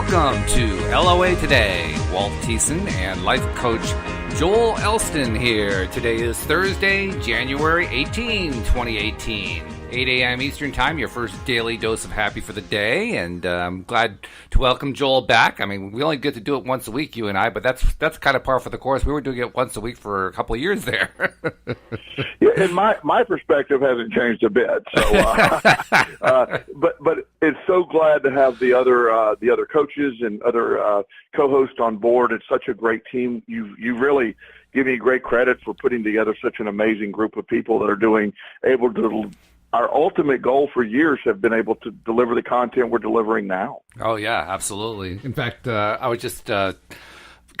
Welcome to LOA Today. Walt and life coach Joel Elston here. Today is Thursday, January 18, 2018. 8 a.m. Eastern Time, your first daily dose of happy for the day, and I'm glad to welcome Joel back. I mean, we only get to do it once a week, you and I, but that's kind of par for the course. We were doing it once a week for a couple of years there. Yeah, and my perspective hasn't changed a bit. So, but it's so glad to have the other coaches and other co-hosts on board. It's such a great team. You really give me great credit for putting together such an amazing group of people that are able to. Our ultimate goal for years have been able to deliver the content we're delivering now. Oh, yeah, absolutely. In fact, I was just kind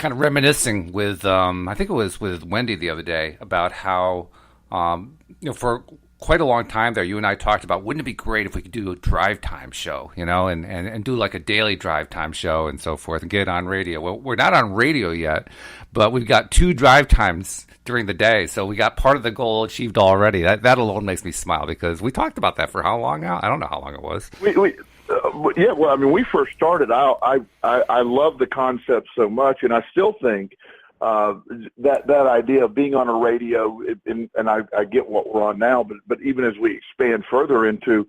of reminiscing with, I think it was with Wendy the other day, about how, for quite a long time there, you and I talked about, wouldn't it be great if we could do a drive time show, and do like a daily drive time show and so forth and get it on radio. Well, we're not on radio yet, but we've got 2 drive times during the day, so we got part of the goal achieved already. That alone makes me smile, because we talked about that for how long now? I don't know how long it was. Yeah, well, I mean, we first started out. I love the concept so much, and I still think that idea of being on a radio, and I get what we're on now, but even as we expand further into,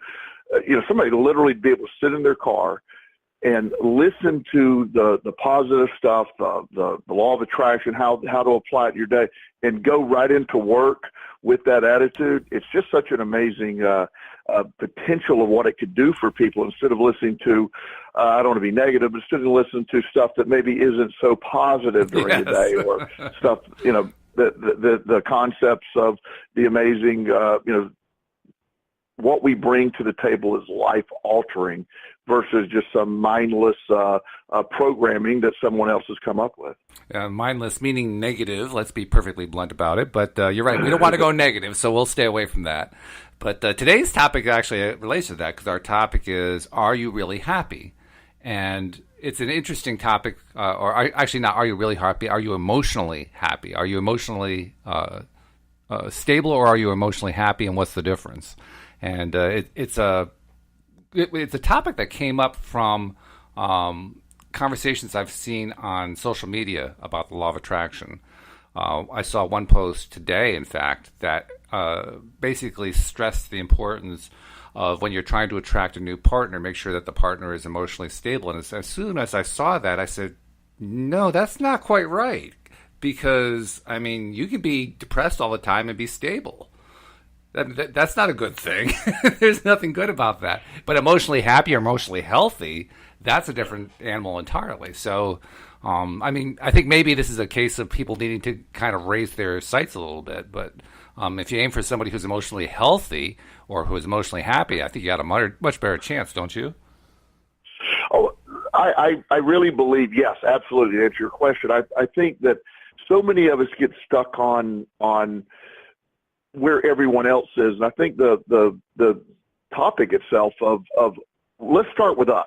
somebody to literally be able to sit in their car and listen to the positive stuff, the law of attraction, how to apply it in your day, and go right into work with that attitude. It's just such an amazing potential of what it could do for people, instead of listening to, I don't want to be negative, but instead of listening to stuff that maybe isn't so positive during the day, or stuff, the concepts of the amazing, what we bring to the table is life-altering versus just some mindless programming that someone else has come up with. Mindless meaning negative. Let's be perfectly blunt about it. But you're right. We don't want to go negative, so we'll stay away from that. But today's topic actually relates to that, because our topic is, are you really happy? And it's an interesting topic, actually not, are you really happy? Are you emotionally happy? Are you emotionally stable, or are you emotionally happy, and what's the difference? And it's a topic that came up from conversations I've seen on social media about the law of attraction. I saw one post today, in fact, that basically stressed the importance of, when you're trying to attract a new partner, make sure that the partner is emotionally stable. And as soon as I saw that, I said, no, that's not quite right. Because, I mean, you can be depressed all the time and be stable. That's not a good thing. There's nothing good about that. But emotionally happy or emotionally healthy, that's a different animal entirely. So, I think maybe this is a case of people needing to kind of raise their sights a little bit. But if you aim for somebody who's emotionally healthy or who is emotionally happy, I think you got a much better chance, don't you? Oh, I really believe, yes, absolutely. To answer your question, I think that so many of us get stuck on where everyone else is. And I think the topic itself of let's start with us.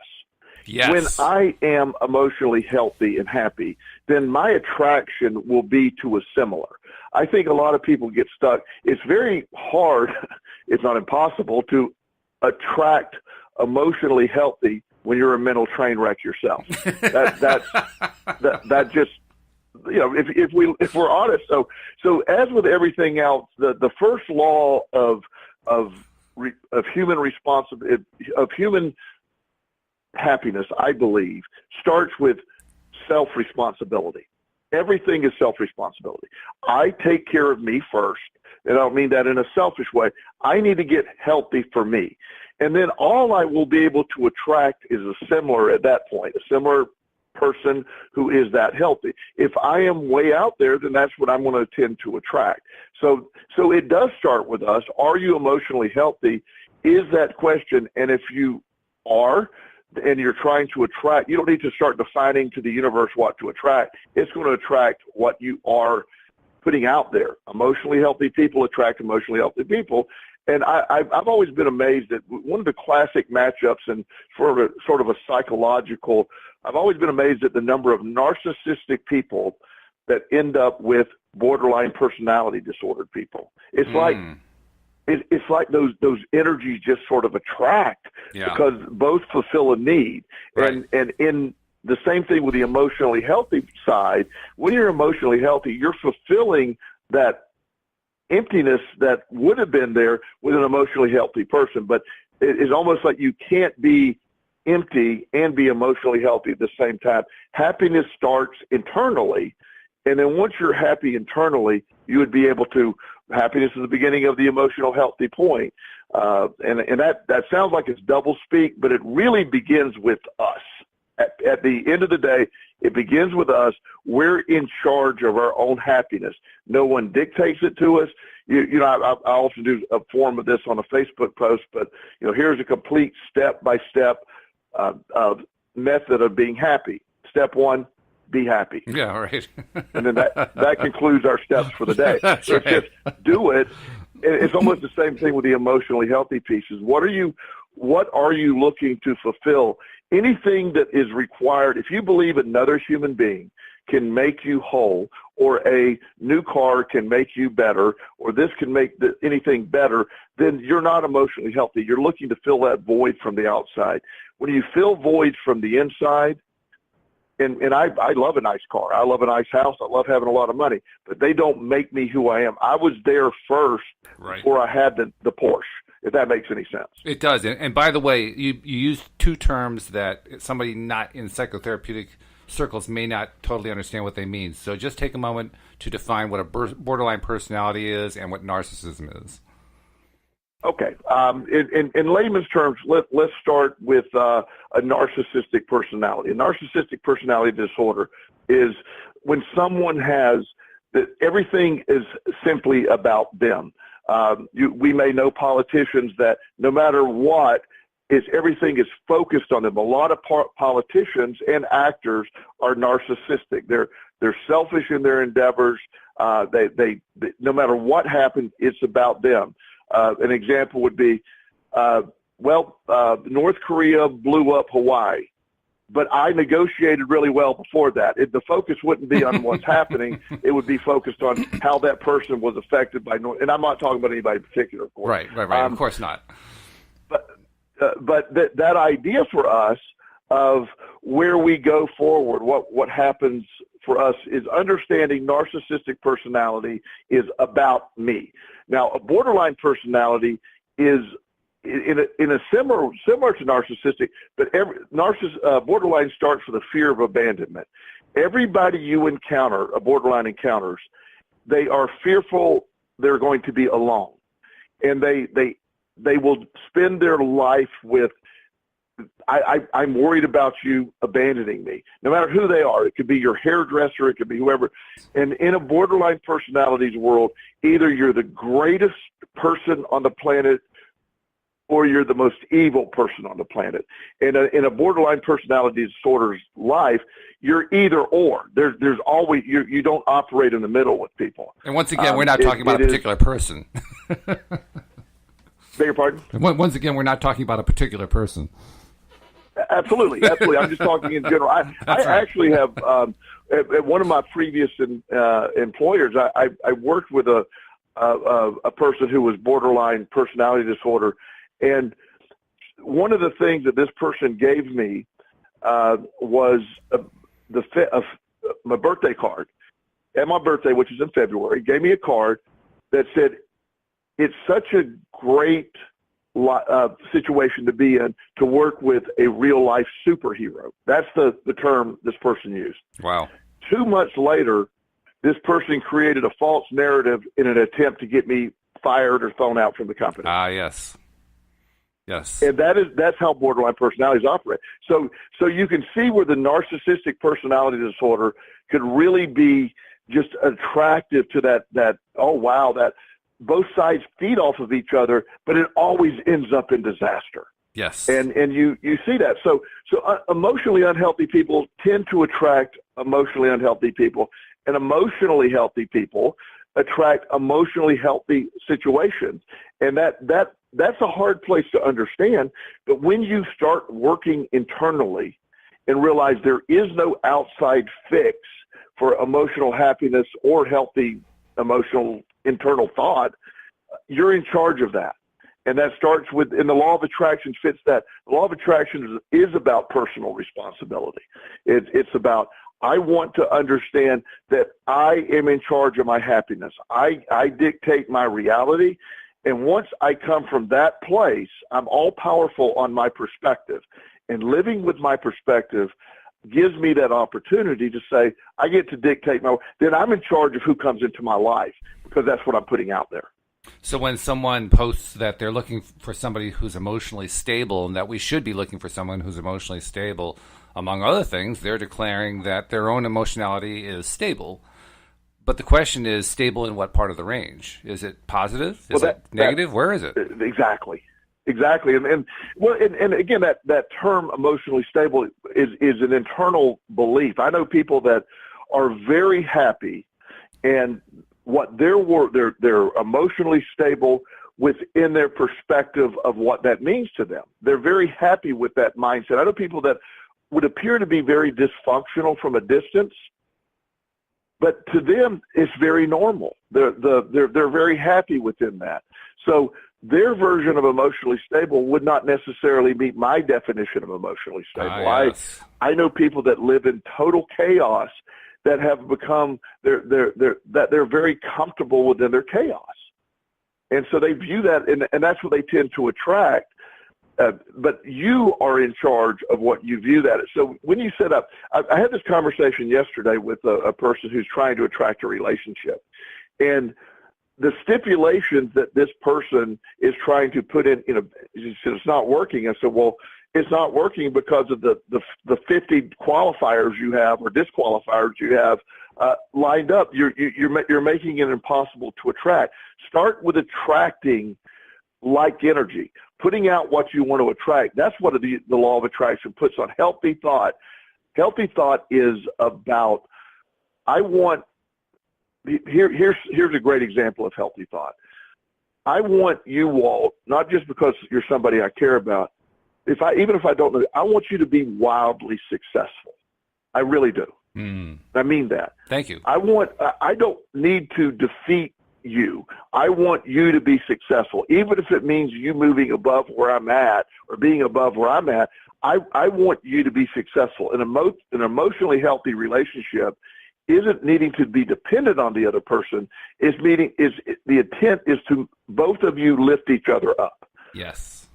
Yes. When I am emotionally healthy and happy, then my attraction will be to a similar. I think a lot of people get stuck. It's very hard, it's not impossible, to attract emotionally healthy when you're a mental train wreck yourself. That just, if we're honest. So as with everything else, the first law of human happiness, I believe, starts with self-responsibility. Everything is self-responsibility. I take care of me first, and I don't mean that in a selfish way. I need to get healthy for me. And then all I will be able to attract is a similar person who is that healthy. If I am way out there, then that's what I'm going to tend to attract. So it does start with us. Are you emotionally healthy? Is that question. And if you are, and you're trying to attract, you don't need to start defining to the universe what to attract. It's going to attract what you are putting out there. Emotionally healthy people attract emotionally healthy people. And I've always been amazed that one of the classic matchups, and sort of a psychological, I've always been amazed at the number of narcissistic people that end up with borderline personality disordered people. It's like it's like those energies just sort of attract because both fulfill a need. Right. And in the same thing with the emotionally healthy side. When you're emotionally healthy, you're fulfilling that emptiness that would have been there with an emotionally healthy person. But it's almost like you can't be empty and be emotionally healthy at the same time. Happiness starts internally. And then once you're happy internally, you would be able to, happiness is the beginning of the emotional healthy point. And that sounds like it's double speak, but it really begins with us. At the end of the day, it begins with us. We're in charge of our own happiness. No one dictates it to us. I often do a form of this on a Facebook post, but here's a complete step-by-step method of being happy. Step one, be happy. Yeah, right. And then that concludes our steps for the day. That's so right. Just do it. It's almost the same thing with the emotionally healthy pieces. What are you looking to fulfill? Anything that is required, if you believe another human being can make you whole, or a new car can make you better, or this can make anything better, then you're not emotionally healthy. You're looking to fill that void from the outside. When you fill voids from the inside, and I love a nice car. I love a nice house. I love having a lot of money, but they don't make me who I am. I was there first before I had the Porsche, if that makes any sense. It does. And by the way, you used two terms that somebody not in psychotherapeutic circles may not totally understand what they mean. So just take a moment to define what a borderline personality is and what narcissism is. Okay. In layman's terms, let's start with a narcissistic personality. A narcissistic personality disorder is when someone has that everything is simply about them. We may know politicians that no matter what, everything is focused on them. A lot of politicians and actors are narcissistic. They're selfish in their endeavors. They no matter what happens, it's about them. An example would be, North Korea blew up Hawaii, but I negotiated really well before that. The focus wouldn't be on what's happening. It would be focused on how that person was affected by North. And I'm not talking about anybody in particular, of course. Right. Of course not. But that idea for us of where we go forward, what happens for us is understanding narcissistic personality is about me. Now, a borderline personality is in a similar to narcissistic, but borderline starts with a fear of abandonment. Everybody you encounter, a borderline encounters, they are fearful they're going to be alone, and they will spend their life with, I'm worried about you abandoning me, no matter who they are. It could be your hairdresser, it could be whoever. And in a borderline personalities world, either you're the greatest person on the planet or you're the most evil person on the planet. In a borderline personality disorder's life, you're either or. There's always, you don't operate in the middle with people. And once again, we're not talking about a particular person. Beg your pardon? Once again, we're not talking about a particular person. Absolutely. I'm just talking in general. I actually have, at one of my previous employers, I worked with a person who was borderline personality disorder, and one of the things that this person gave me was my birthday card. At my birthday, which is in February, gave me a card that said, "It's such a great situation to be in, to work with a real life superhero." That's the term this person used. Wow. 2 months later, this person created a false narrative in an attempt to get me fired or thrown out from the company. Yes. And that's how borderline personalities operate. So you can see where the narcissistic personality disorder could really be just attractive to that oh wow, that both sides feed off of each other, but it always ends up in disaster. Yes. And you see that. So emotionally unhealthy people tend to attract emotionally unhealthy people, and emotionally healthy people attract emotionally healthy situations. And that's a hard place to understand. But when you start working internally and realize there is no outside fix for emotional happiness or healthy emotional internal thought, you're in charge of that. And that starts with, and the law of attraction fits that. The law of attraction is about personal responsibility. It's about, I want to understand that I am in charge of my happiness. I dictate my reality. And once I come from that place, I'm all powerful on my perspective. And living with my perspective gives me that opportunity to say, I get to dictate then I'm in charge of who comes into my life, because that's what I'm putting out there. So when someone posts that they're looking for somebody who's emotionally stable, and that we should be looking for someone who's emotionally stable, among other things, they're declaring that their own emotionality is stable. But the question is, stable in what part of the range? Is it positive? Is it negative? Where is it? Exactly. And again, that term emotionally stable is an internal belief. I know people that are very happy, and what they're emotionally stable within their perspective of what that means to them. They're very happy with that mindset. I know people that would appear to be very dysfunctional from a distance, but to them it's very normal. They're very happy within that. So their version of emotionally stable would not necessarily meet my definition of emotionally stable. Yes. I know people that live in total chaos that have become they're very comfortable within their chaos, and so they view that, and that's what they tend to attract. But you are in charge of what you view that as. So when you set up, I had this conversation yesterday with a person who's trying to attract a relationship, and the stipulations that this person is trying to put in, he said, it's not working. I said, well, it's not working because of the 50 qualifiers you have, or disqualifiers you have lined up. You're making it impossible to attract. Start with attracting like energy, putting out what you want to attract. That's what the law of attraction puts on healthy thought. Healthy thought is about, here's a great example of healthy thought. I want you, Walt, not just because you're somebody I care about. Even if I don't know, I want you to be wildly successful. I really do. I mean that. Thank you. I don't need to defeat you. I want you to be successful, even if it means you moving above where I'm at or being above where I'm at. I want you to be successful. An emotionally healthy relationship isn't needing to be dependent on the other person. The intent is to both of you lift each other up. Yes,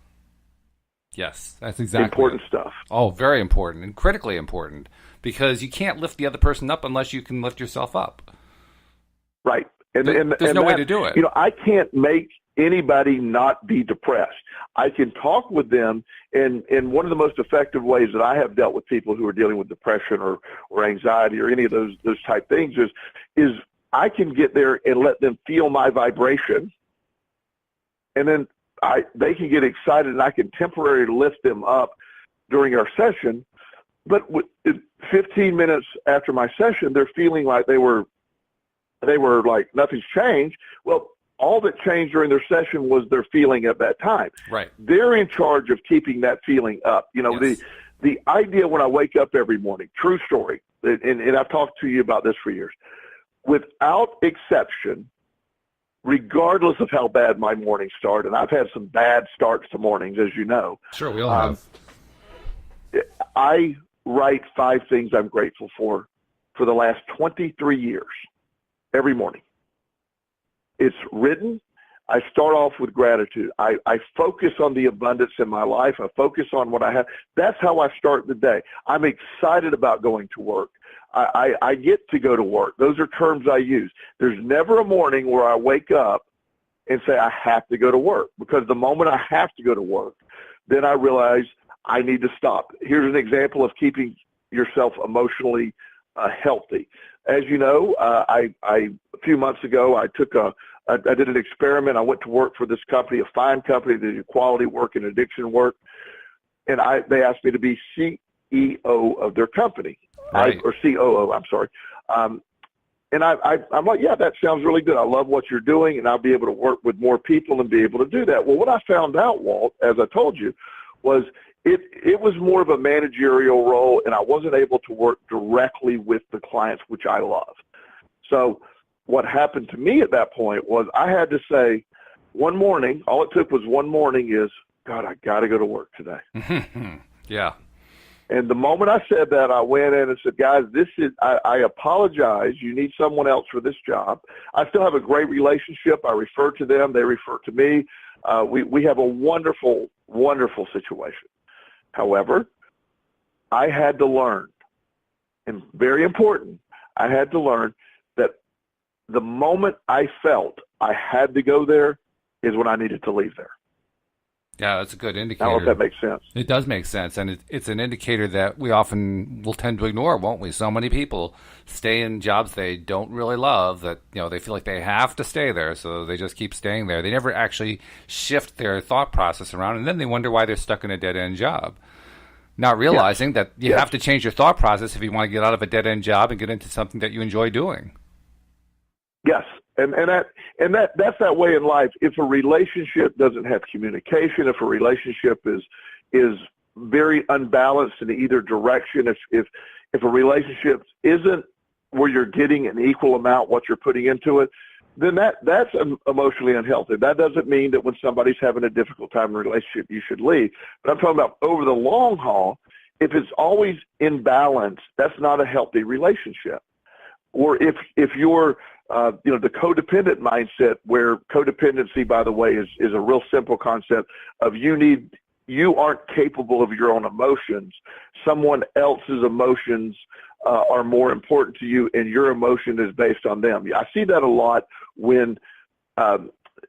that's exactly important stuff. Oh, very important, and critically important, because you can't lift the other person up unless you can lift yourself up. Right. There's no way to do it. I can't make anybody not be depressed. I can talk with them, and one of the most effective ways that I have dealt with people who are dealing with depression or anxiety or any of those type things is I can get there and let them feel my vibration, and then they can get excited, and I can temporarily lift them up during our session. But 15 minutes after my session, they're feeling like they were like nothing's changed. Well, all that changed during their session was their feeling at that time. Right. They're in charge of keeping that feeling up. Yes. The idea when I wake up every morning, true story, and I've talked to you about this for years, without exception, regardless of how bad my mornings start, and I've had some bad starts to mornings, as you know. Sure, we all have. I write 5 things I'm grateful for the last 23 years, every morning. It's written. I start off with gratitude. I focus on the abundance in my life. I focus on what I have. That's how I start the day. I'm excited about going to work. I get to go to work. Those are terms I use. There's never a morning where I wake up and say I have to go to work, because the moment I have to go to work, then I realize I need to stop. Here's an example of keeping yourself emotionally healthy. As you know, a few months ago, I did an experiment. I went to work for this company, a fine company that did quality work and addiction work, and they asked me to be CEO of their company, right. Or COO. I'm sorry. And I'm like, yeah, that sounds really good. I love what you're doing, and I'll be able to work with more people and be able to do that. Well, what I found out, Walt, as I told you, was it was more of a managerial role, and I wasn't able to work directly with the clients, which I love. So what happened to me at that point was I had to say, one morning, all it took was one morning is, God, I got to go to work today. Yeah. And the moment I said that, I went in and said, guys, I apologize. You need someone else for this job. I still have a great relationship. I refer to them. They refer to me. We have a wonderful, wonderful situation. However, I had to learn, and very important, I had to learn that the moment I felt I had to go there is when I needed to leave there. Yeah, that's a good indicator. I don't know if that makes sense. It does make sense, and it's an indicator that we often will tend to ignore, won't we? So many people stay in jobs they don't really love, that they feel like they have to stay there, so they just keep staying there. They never actually shift their thought process around, and then they wonder why they're stuck in a dead-end job. Not realizing that you have to change your thought process if you want to get out of a dead-end job and get into something that you enjoy doing. Yes, and that's that way in life. If a relationship doesn't have communication, if a relationship is very unbalanced in either direction, if a relationship isn't where you're getting an equal amount what you're putting into it, then that's emotionally unhealthy. That doesn't mean that when somebody's having a difficult time in a relationship, you should leave. But I'm talking about over the long haul, if it's always in balance, that's not a healthy relationship. Or if you're the codependent mindset, where codependency, by the way, is a real simple concept of you aren't capable of your own emotions. Someone else's emotions are more important to you, and your emotion is based on them. I see that a lot when,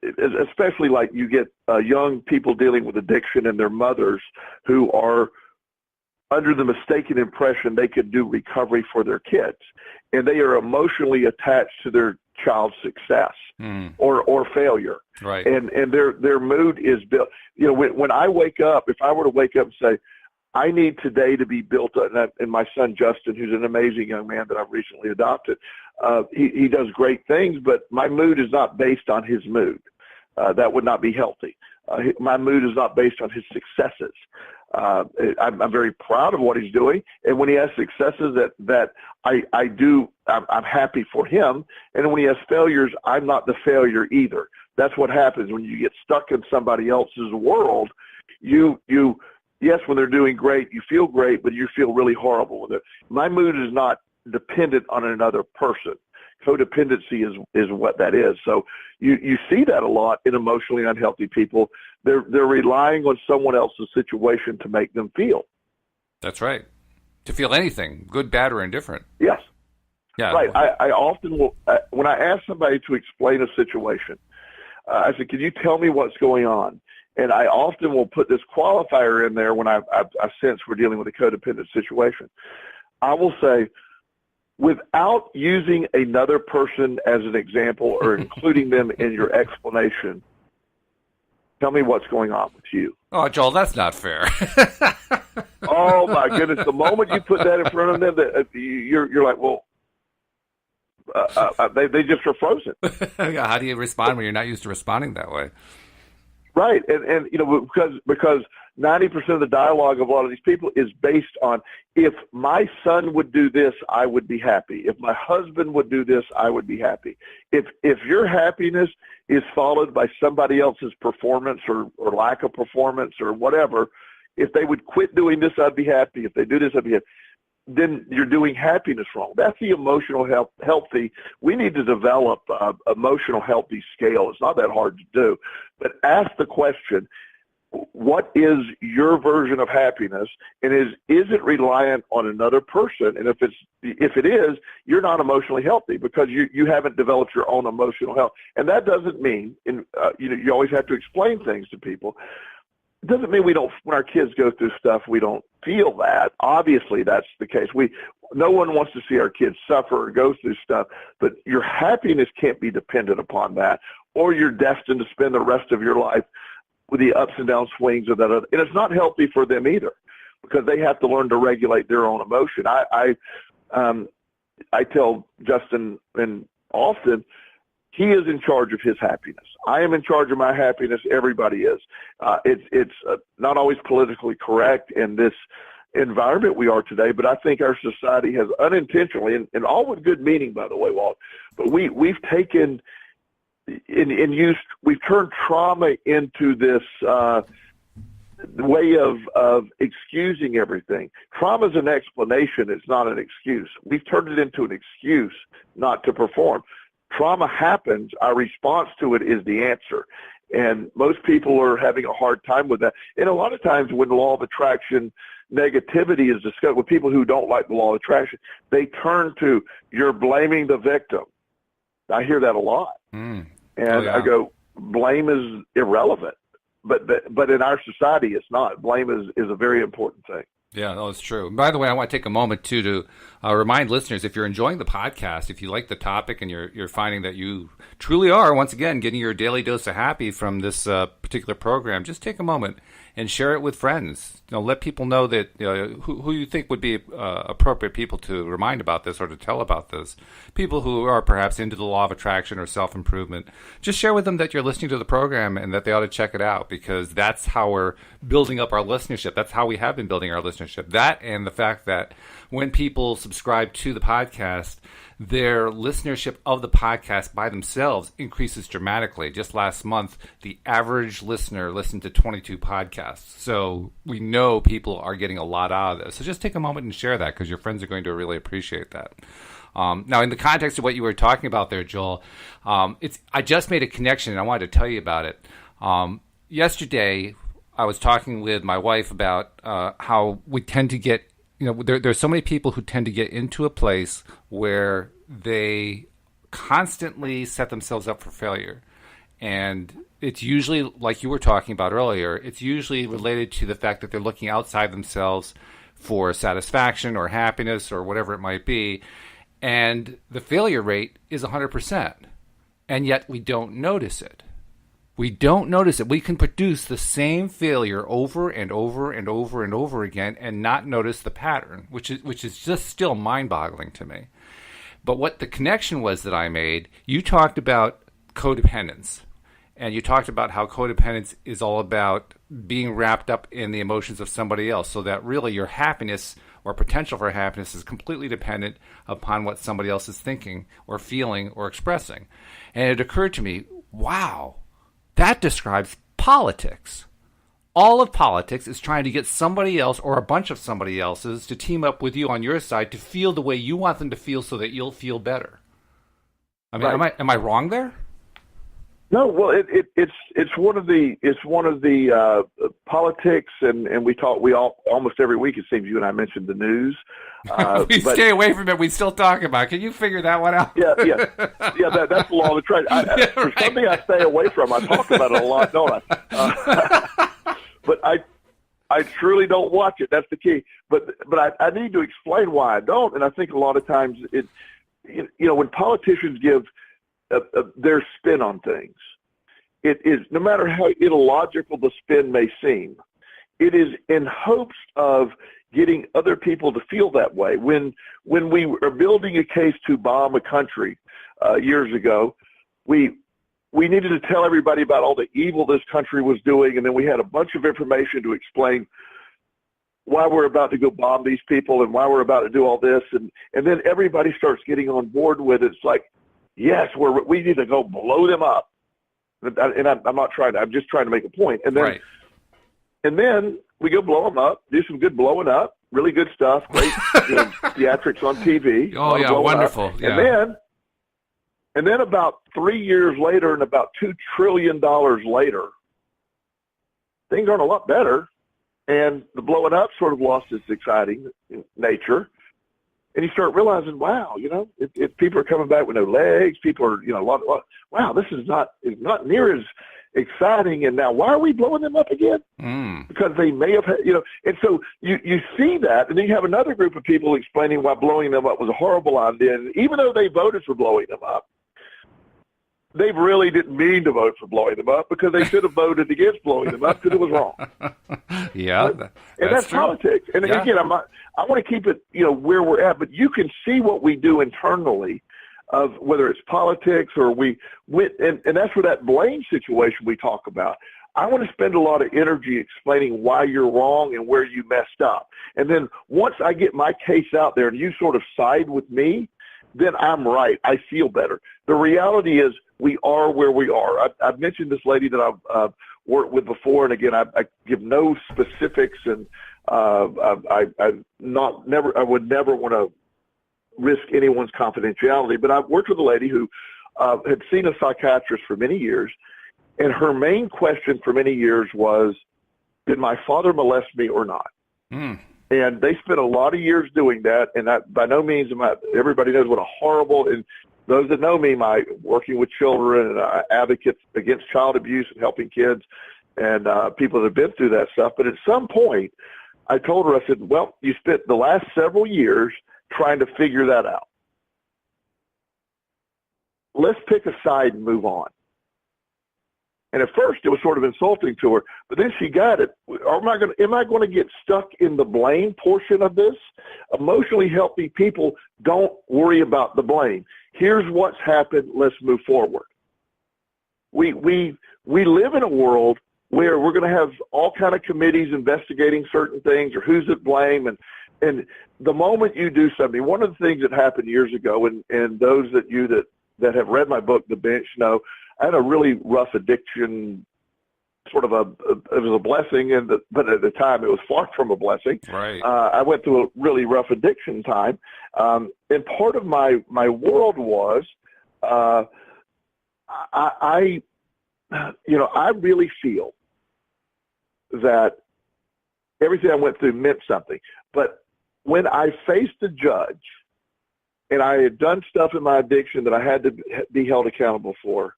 especially like you get young people dealing with addiction and their mothers who are under the mistaken impression they could do recovery for their kids, and they are emotionally attached to their child's success or failure. Right. And their mood is built. When I wake up, if I were to wake up and say, I need today to be built up, and my son Justin, who's an amazing young man that I've recently adopted, he does great things, but my mood is not based on his mood. That would not be healthy. My mood is not based on his successes. I'm very proud of what he's doing, and when he has successes that I'm happy for him. And when he has failures, I'm not the failure either. That's what happens when you get stuck in somebody else's world. Yes, when they're doing great, you feel great, but you feel really horrible with it. My mood is not dependent on another person. Codependency is what that is. So you see that a lot in emotionally unhealthy people. They're relying on someone else's situation to make them feel. That's right. To feel anything, good, bad, or indifferent. Yes. Yeah. Right. I often will, when I ask somebody to explain a situation, I say, can you tell me what's going on? And I often will put this qualifier in there when I sense we're dealing with a codependent situation. I will say, without using another person as an example or including them in your explanation, tell me what's going on with you. Oh, Joel, that's not fair. Oh, my goodness. The moment you put that in front of them, you're like, well, they just are frozen. How do you respond when you're not used to responding that way? Right. And because 90% of the dialogue of a lot of these people is based on, if my son would do this, I would be happy. If my husband would do this, I would be happy. If your happiness is followed by somebody else's performance or lack of performance or whatever, if they would quit doing this, I'd be happy. If they do this, I'd be happy. Then you're doing happiness wrong. That's the emotional healthy. We need to develop emotional healthy scale. It's not that hard to do. But ask the question, what is your version of happiness? And is it reliant on another person? And if it is, you're not emotionally healthy because you haven't developed your own emotional health. And that doesn't mean, you always have to explain things to people. It doesn't mean when our kids go through stuff, we don't feel that. Obviously, that's the case. No one wants to see our kids suffer or go through stuff, but your happiness can't be dependent upon that, or you're destined to spend the rest of your life with the ups and down swings of that. And it's not healthy for them either, because they have to learn to regulate their own emotion. I tell Justin and often, he is in charge of his happiness. I am in charge of my happiness. Everybody is. It's not always politically correct in this environment we are today, but I think our society has unintentionally, and all with good meaning, by the way, Walt, but we've taken we've turned trauma into this way of excusing everything. Trauma is an explanation. It's not an excuse. We've turned it into an excuse not to perform. Trauma happens. Our response to it is the answer. And most people are having a hard time with that. And a lot of times when the law of attraction negativity is discussed with people who don't like the law of attraction, they turn to, you're blaming the victim. I hear that a lot. And I go, blame is irrelevant. But in our society, it's not. Blame is a very important thing. Yeah, no, it's true. By the way, I want to take a moment, too, to remind listeners, if you're enjoying the podcast, if you like the topic and you're finding that you truly are, once again, getting your daily dose of happy from this particular program, just take a moment and share it with friends. Let people know that who you think would be appropriate people to remind about this or to tell about this. People who are perhaps into the law of attraction or self-improvement. Just share with them that you're listening to the program and that they ought to check it out, because that's how we're building up our listenership. That's how we have been building our listenership. That and the fact that when people subscribe to the podcast, their listenership of the podcast by themselves increases dramatically. Just last month, the average listener listened to 22 podcasts. So we know people are getting a lot out of this. So just take a moment and share that, because your friends are going to really appreciate that. Now, in the context of what you were talking about there, Joel, I just made a connection, and I wanted to tell you about it. Yesterday, I was talking with my wife about how we tend to get, there's so many people who tend to get into a place where they constantly set themselves up for failure. And it's usually, like you were talking about earlier, it's usually related to the fact that they're looking outside themselves for satisfaction or happiness or whatever it might be. And the failure rate is 100%. And yet we don't notice it. We don't notice it. We can produce the same failure over and over and over and over again and not notice the pattern, which is just still mind-boggling to me. But what the connection was that I made, you talked about codependence. And you talked about how codependence is all about being wrapped up in the emotions of somebody else, so that really your happiness or potential for happiness is completely dependent upon what somebody else is thinking or feeling or expressing. And it occurred to me, wow, that describes politics. All of politics is trying to get somebody else or a bunch of somebody else's to team up with you on your side to feel the way you want them to feel so that you'll feel better. I mean, right. Am I wrong there? No, well, it's one of the politics, and we almost every week it seems you and I mentioned the news. Stay away from it. We still talk about it. Can you figure that one out? Yeah. That's the law of the trade. For something I stay away from, I talk about it a lot, don't I? But I truly don't watch it. That's the key. But I need to explain why I don't, and I think a lot of times when politicians give their spin on things, it is, no matter how illogical the spin may seem, it is in hopes of getting other people to feel that way. When we were building a case to bomb a country years ago, we needed to tell everybody about all the evil this country was doing, and then we had a bunch of information to explain why we're about to go bomb these people and why we're about to do all this, and then everybody starts getting on board with it. It's like, yes, we need to go blow them up. And I'm just trying to make a point. And then, right. And then we go blow them up, do some good blowing up, really good stuff, great theatrics on TV. Oh, yeah, wonderful. Yeah. And then about 3 years later and about $2 trillion later, things aren't a lot better. And the blowing up sort of lost its exciting nature. And you start realizing, wow, if people are coming back with no legs, people are, wow, this is not near as exciting. And now why are we blowing them up again? Because they may have, and so you see that, and then you have another group of people explaining why blowing them up was a horrible idea. And even though they voted for blowing them up, they really didn't mean to vote for blowing them up, because they should have voted against blowing them up because it was wrong. Yeah, and that's politics. And again, I want to keep it, where we're at, but you can see what we do internally, of whether it's politics or and that's where that blame situation we talk about. I want to spend a lot of energy explaining why you're wrong and where you messed up. And then once I get my case out there and you sort of side with me, then I'm right. I feel better. The reality is we are where we are. I've mentioned this lady that I've worked with before, and again, I give no specifics, and I would never want to risk anyone's confidentiality. But I've worked with a lady who had seen a psychiatrist for many years, and her main question for many years was, did my father molest me or not? Mm. And they spent a lot of years doing that, and that by no means everybody knows what a horrible, and those that know me, my working with children and advocates against child abuse and helping kids and people that have been through that stuff. But at some point, I told her, I said, well, you spent the last several years trying to figure that out. Let's pick a side and move on. And at first, it was sort of insulting to her, but then she got it. Am I going to get stuck in the blame portion of this? Emotionally healthy people don't worry about the blame. Here's what's happened. Let's move forward. We live in a world where we're going to have all kind of committees investigating certain things or who's at blame. And the moment you do something, one of the things that happened years ago, and those that have read my book, The Bench, know, I had a really rough addiction, it was a blessing, but at the time it was far from a blessing. Right. I went through a really rough addiction time. And part of my world was, I really feel that everything I went through meant something. But when I faced a judge and I had done stuff in my addiction that I had to be held accountable for,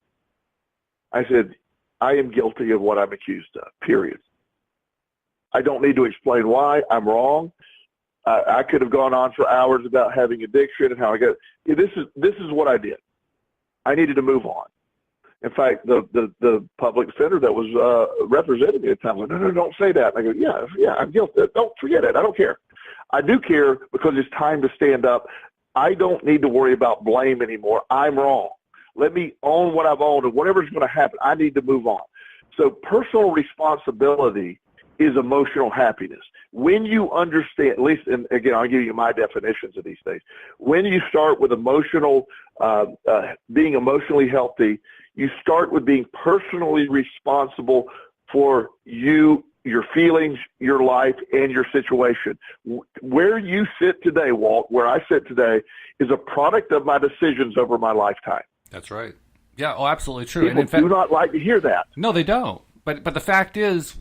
I said, I am guilty of what I'm accused of, period. I don't need to explain why. I'm wrong. I could have gone on for hours about having addiction and how I got it. This is what I did. I needed to move on. In fact, the public defender that was representing me at the time went, no, don't say that. And I go, yeah, I'm guilty. Don't forget it. I don't care. I do care because it's time to stand up. I don't need to worry about blame anymore. I'm wrong. Let me own what I've owned, and whatever's going to happen, I need to move on. So personal responsibility is emotional happiness. When you understand, at least, and again, I'll give you my definitions of these things. When you start with being emotionally healthy, you start with being personally responsible for you, your feelings, your life, and your situation. Where you sit today, Walt, where I sit today, is a product of my decisions over my lifetime. That's right. Yeah, absolutely true. People and in fact, do not like to hear that. No, they don't. But the fact is,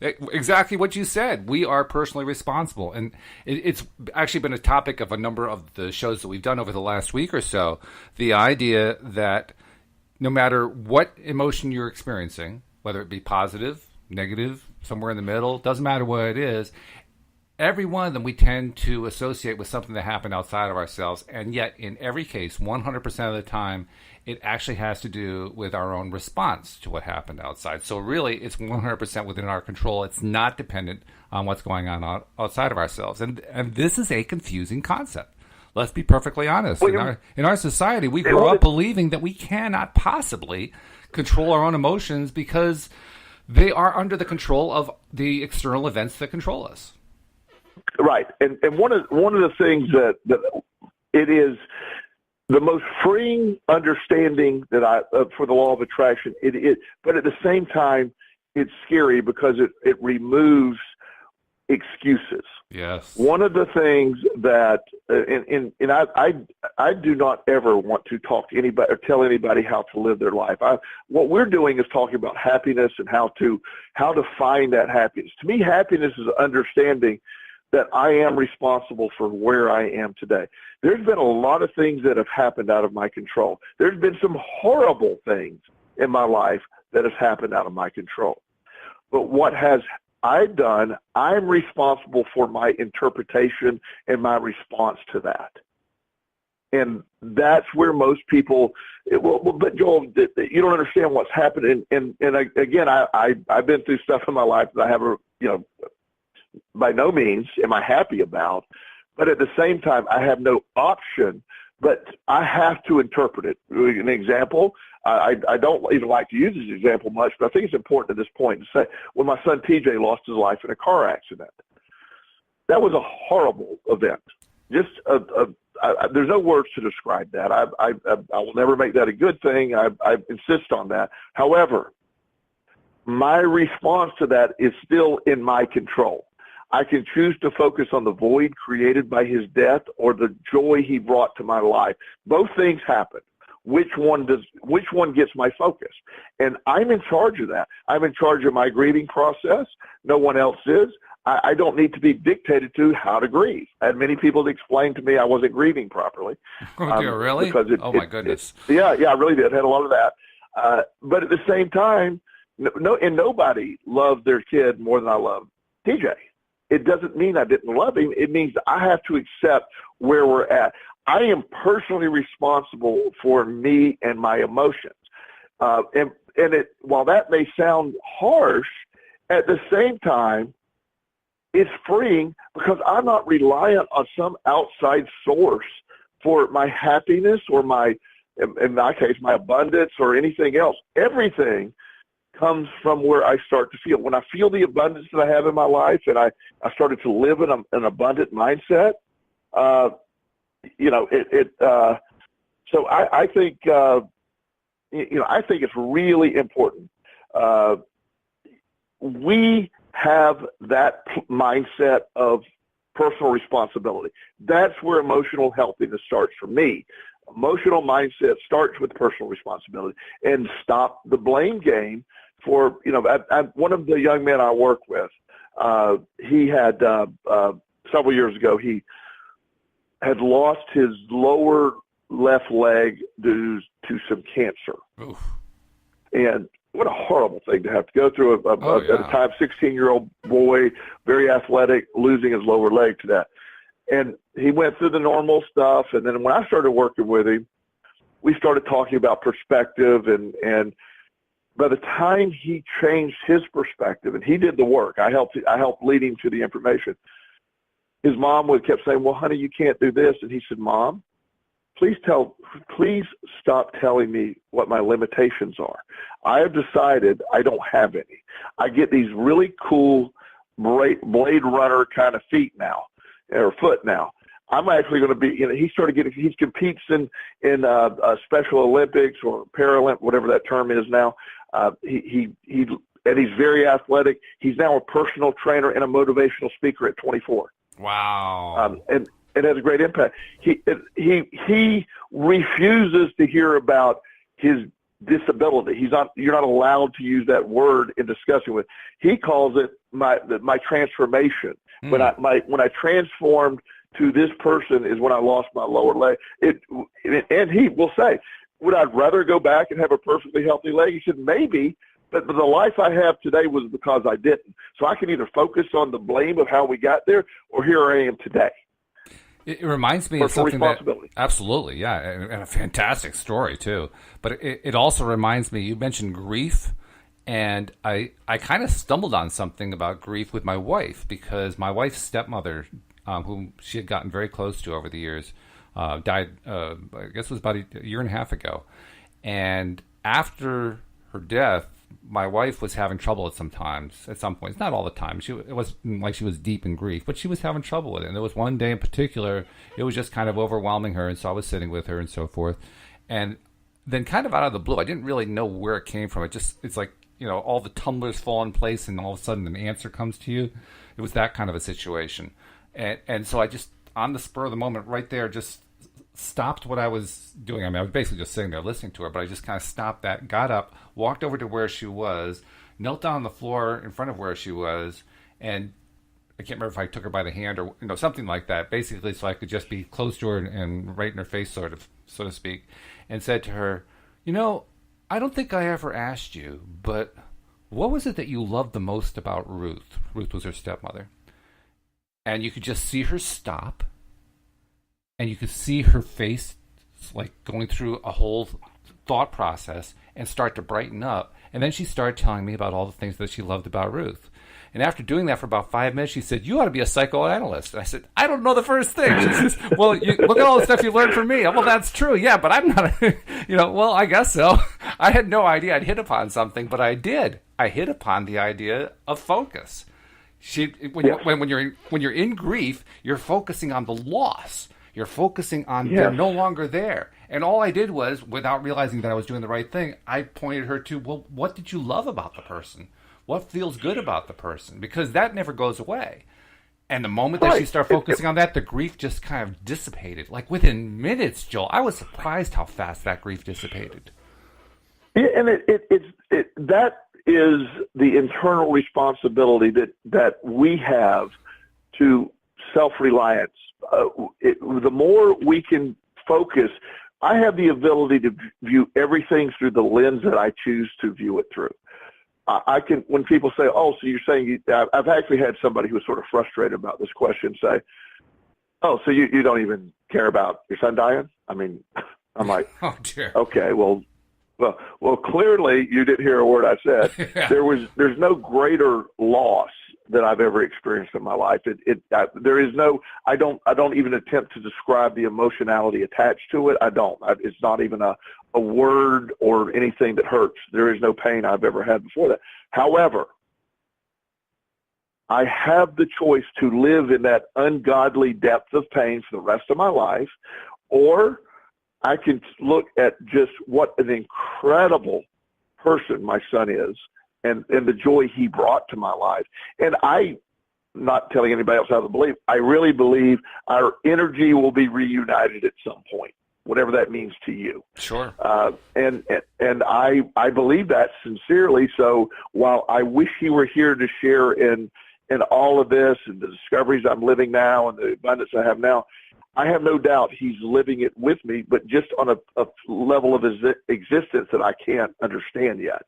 exactly what you said. We are personally responsible. And it's actually been a topic of a number of the shows that we've done over the last week or so. The idea that no matter what emotion you're experiencing, whether it be positive, negative, somewhere in the middle, doesn't matter what it is, every one of them we tend to associate with something that happened outside of ourselves. And yet, in every case, 100% of the time, it actually has to do with our own response to what happened outside. So really, it's 100% within our control. It's not dependent on what's going on outside of ourselves. And this is a confusing concept. Let's be perfectly honest. In our society, we grow up believing that we cannot possibly control our own emotions because they are under the control of the external events that control us. Right, and one of the things that it is the most freeing understanding that for the law of attraction. But at the same time, it's scary because it removes excuses. Yes. One of the things that, and I do not ever want to talk to anybody or tell anybody how to live their life. What we're doing is talking about happiness and how to find that happiness. To me, happiness is understanding that I am responsible for where I am today. There's been a lot of things that have happened out of my control. There's been some horrible things in my life that have happened out of my control. But what has I done, I'm responsible for my interpretation and my response to that. And that's where most people, but Joel, you don't understand what's happened. And again, I've been through stuff in my life that I have by no means am I happy about, but at the same time, I have no option, but I have to interpret it. An example, I don't even like to use this example much, but I think it's important at this point to say, when my son TJ lost his life in a car accident, that was a horrible event. Just there's no words to describe that. I will never make that a good thing. I insist on that. However, my response to that is still in my control. I can choose to focus on the void created by his death or the joy he brought to my life. Both things happen. Which one gets my focus? And I'm in charge of that. I'm in charge of my grieving process. No one else is. I don't need to be dictated to how to grieve. I had many people explain to me I wasn't grieving properly. Oh, dear, really? My goodness. Yeah, I really did. I had a lot of that. But at the same time, nobody loved their kid more than I love TJ. It doesn't mean I didn't love him. It means I have to accept where we're at. I am personally responsible for me and my emotions. While that may sound harsh, at the same time, it's freeing because I'm not reliant on some outside source for my happiness or in my case, my abundance or anything else. Everything comes from where I start to feel. When I feel the abundance that I have in my life and I started to live in an abundant mindset, so I think, I think it's really important. We have that mindset of personal responsibility. That's where emotional healthiness starts for me. Emotional mindset starts with personal responsibility and stop the blame game for, one of the young men I work with, he had, several years ago, he had lost his lower left leg due to some cancer. Oof. And what a horrible thing to have to go through. At a time, 16-year-old boy, very athletic, losing his lower leg to that. And he went through the normal stuff. And then when I started working with him, we started talking about perspective. And by the time he changed his perspective, and he did the work, I helped lead him to the information. His mom kept saying, "Well, honey, you can't do this." And he said, "Mom, please stop telling me what my limitations are. I have decided I don't have any. I get these really cool Blade Runner kind of feet now, or foot now. I'm actually going to be, he competes in Special Olympics or Paralympics, whatever that term is now. And he's very athletic. He's now a personal trainer and a motivational speaker at 24. Wow. And it has a great impact. He refuses to hear about his disability. You're not allowed to use that word in discussing with. He calls it my transformation. When I transformed to this person is when I lost my lower leg. And he will say, "Would I rather go back and have a perfectly healthy leg?" He said, "Maybe, but the life I have today was because I didn't. So I can either focus on the blame of how we got there, or here I am today." It reminds me of something that, absolutely, yeah, and a fantastic story too. But it also reminds me, you mentioned grief, and I kind of stumbled on something about grief with my wife, because my wife's stepmother, whom she had gotten very close to over the years, died, I guess it was about a year and a half ago. And after her death, my wife was having trouble at some points, not all the time. It wasn't like she was deep in grief, but she was having trouble with it. And there was one day in particular, it was just kind of overwhelming her. And so I was sitting with her and so forth. And then kind of out of the blue, I didn't really know where it came from. It's like, all the tumblers fall in place and all of a sudden an answer comes to you. It was that kind of a situation. And so I just, on the spur of the moment right there, just stopped what I was doing. I mean, I was basically just sitting there listening to her, but I just kind of stopped that, got up, walked over to where she was, knelt down on the floor in front of where she was, and I can't remember if I took her by the hand or something like that, basically so I could just be close to her and right in her face, so to speak, and said to her, I don't think I ever asked you, but what was it that you loved the most about Ruth? Ruth was her stepmother. And you could just see her stop, and you could see her face like going through a whole thought process and start to brighten up. And then she started telling me about all the things that she loved about Ruth. And after doing that for about 5 minutes, she said, "You ought to be a psychoanalyst." And I said, "I don't know the first thing." She says, "Well, look at all the stuff you learned from me." Well, that's true. Yeah, but I'm not, well, I guess so. I had no idea I'd hit upon something, but I did. I hit upon the idea of focus. When you're in grief, you're focusing on the loss. You're focusing on they're no longer there. And all I did was, without realizing that I was doing the right thing, I pointed her to, well, what did you love about the person? What feels good about the person? Because that never goes away. And the moment that she started focusing on that, the grief just kind of dissipated. Like within minutes, Joel. I was surprised how fast that grief dissipated. Yeah, and that is the internal responsibility that we have to self-reliance. The more we can focus, I have the ability to view everything through the lens that I choose to view it through. I can, when people say, oh, so you're saying, I've actually had somebody who was sort of frustrated about this question say, oh, so you don't even care about your son dying? I mean, I'm like, oh, dear. Okay, well, clearly you didn't hear a word I said. Yeah. There's no greater loss that I've ever experienced in my life. There is no, I don't even attempt to describe the emotionality attached to it. It's not even a word or anything that hurts. There is no pain I've ever had before that. However, I have the choice to live in that ungodly depth of pain for the rest of my life, or I can look at just what an incredible person my son is and the joy he brought to my life. And I'm not telling anybody else how to believe. I really believe our energy will be reunited at some point, whatever that means to you. Sure. And I believe that sincerely. So while I wish he were here to share in all of this and the discoveries I'm living now and the abundance I have now, I have no doubt he's living it with me, but just on a level of his existence that I can't understand yet.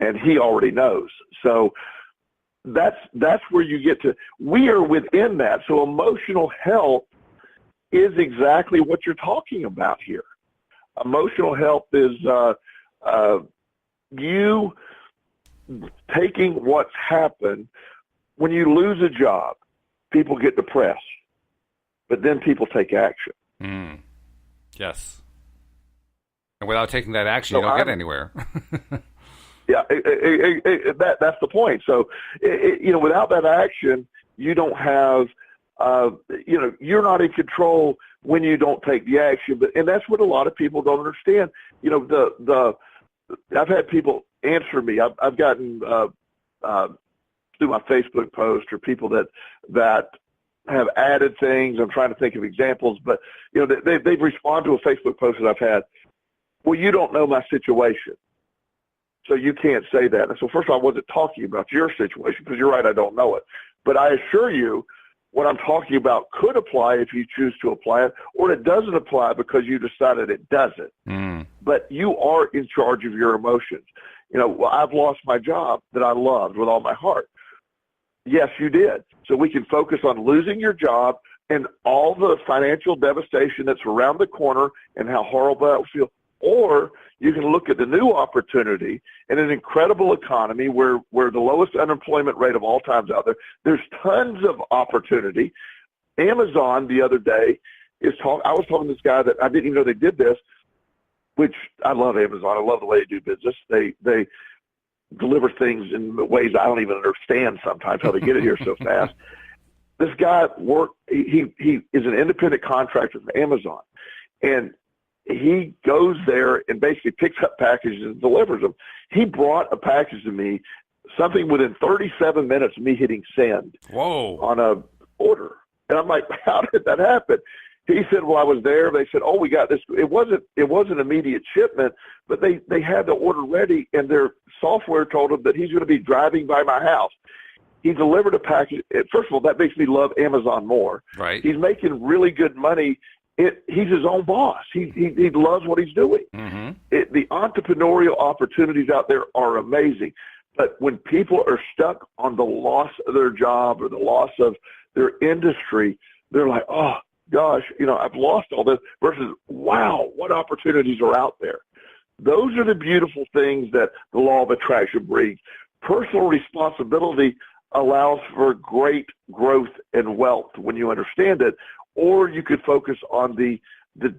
And he already knows. So that's where you get to, we are within that. So emotional health is exactly what you're talking about here. Emotional health is you taking what's happened. When you lose a job, people get depressed. But then people take action. Yes. And without taking that action, you don't get anywhere. Yeah, that's the point. So, without that action, you don't have, you're not in control when you don't take the action. And that's what a lot of people don't understand. I've had people answer me. I've gotten through my Facebook post or people that have added things. I'm trying to think of examples, but they've responded to a Facebook post that I've had. Well, you don't know my situation, so you can't say that. And so first of all, I wasn't talking about your situation because you're right, I don't know it. But I assure you, what I'm talking about could apply if you choose to apply it, or it doesn't apply because you decided it doesn't. But you are in charge of your emotions. I've lost my job that I loved with all my heart. Yes, you did. So we can focus on losing your job and all the financial devastation that's around the corner and how horrible that will feel. Or you can look at the new opportunity in an incredible economy where the lowest unemployment rate of all times out there. There's tons of opportunity. Amazon the other day I was talking to this guy that I didn't even know they did this, which I love Amazon. I love the way they do business. They deliver things in ways I don't even understand sometimes how they get it here so fast. This guy he is an independent contractor for Amazon, and he goes there and basically picks up packages and delivers them. He brought a package to me, something within 37 minutes of me hitting send. Whoa. On a order. And I'm like, how did that happen? He said, well, I was there. They said, oh, we got this. It wasn't immediate shipment, but they had the order ready, and their software told him that he's going to be driving by my house. He delivered a package. First of all, that makes me love Amazon more. Right. He's making really good money. He's his own boss. He loves what he's doing. Mm-hmm. The entrepreneurial opportunities out there are amazing. But when people are stuck on the loss of their job or the loss of their industry, they're like, oh, gosh, I've lost all this, versus, wow, what opportunities are out there. Those are the beautiful things that the law of attraction brings. Personal responsibility allows for great growth and wealth when you understand it, or you could focus on the